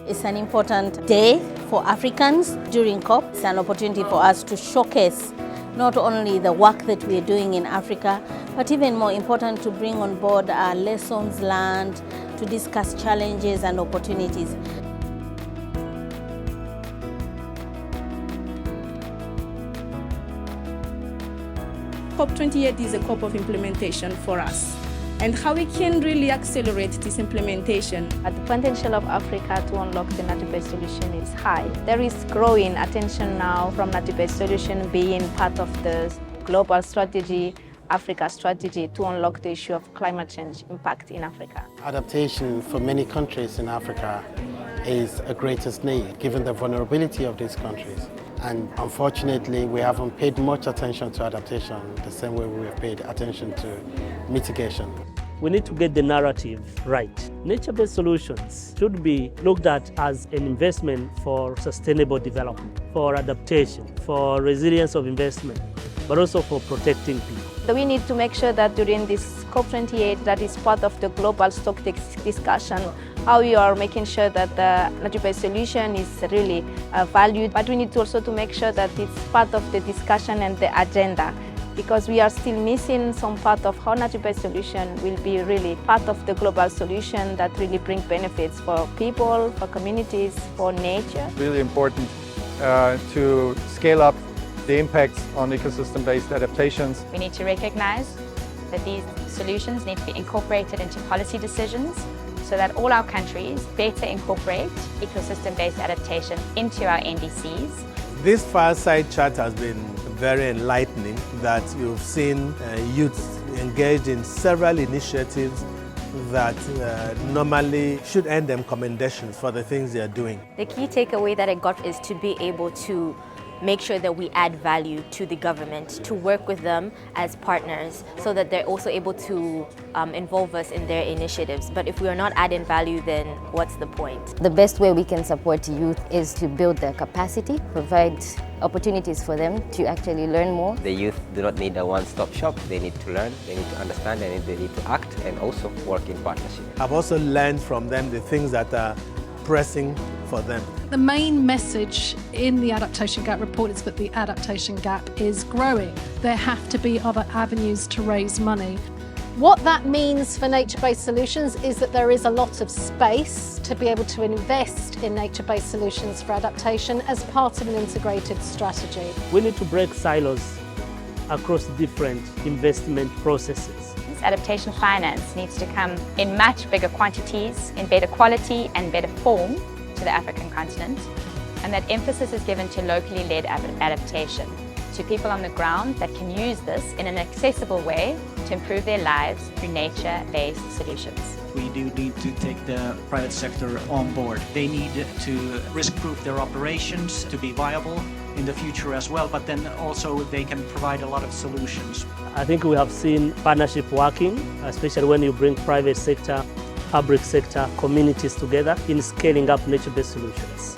It's an important day for Africans during COP. It's an opportunity for us to showcase not only the work that we are doing in Africa, but even more important, to bring on board our lessons learned, to discuss challenges and opportunities. COP28 is a COP of implementation for us, and how we can really accelerate this implementation. The potential of Africa to unlock the nature-based solution is high. There is growing attention now from nature-based solution being part of the global strategy, Africa strategy, to unlock the issue of climate change impact in Africa. Adaptation for many countries in Africa is a greatest need, given the vulnerability of these countries. And unfortunately, we haven't paid much attention to adaptation the same way we have paid attention to mitigation. We need to get the narrative right. Nature-based solutions should be looked at as an investment for sustainable development, for adaptation, for resilience of investment, but also for protecting people. So we need to make sure that during this COP28, that is part of the global stock discussion, how we are making sure that the nature-based solution is really valued. But we need to also to make sure that it's part of the discussion and the agenda, because we are still missing some part of how nature-based solution will be really part of the global solution that really bring benefits for people, for communities, for nature. Really important to scale up the impacts on ecosystem-based adaptations. We need to recognize that these solutions need to be incorporated into policy decisions so that all our countries better incorporate ecosystem-based adaptation into our NDCs. This fireside chat has been very enlightening, that you've seen youth engaged in several initiatives that normally should earn them commendations for the things they are doing. The key takeaway that I got is to be able to make sure that we add value to the government, to work with them as partners so that they're also able to involve us in their initiatives. But if we are not adding value, then what's the point? The best way we can support youth is to build their capacity, provide opportunities for them to actually learn more. The youth do not need a one-stop shop. They need to learn, they need to understand, and they need to act and also work in partnership. I've also learned from them the things that are pressing for them. The main message in the Adaptation Gap report is that the adaptation gap is growing. There have to be other avenues to raise money. What that means for nature-based solutions is that there is a lot of space to be able to invest in nature-based solutions for adaptation as part of an integrated strategy. We need to break silos across different investment processes. Adaptation finance needs to come in much bigger quantities, in better quality and better form to the African continent, and that emphasis is given to locally led adaptation, to people on the ground that can use this in an accessible way to improve their lives through nature-based solutions. We do need to take the private sector on board. They need to risk-proof their operations to be viable in the future as well, but then also they can provide a lot of solutions. I think we have seen partnership working, especially when you bring private sector, public sector, communities together in scaling up nature-based solutions.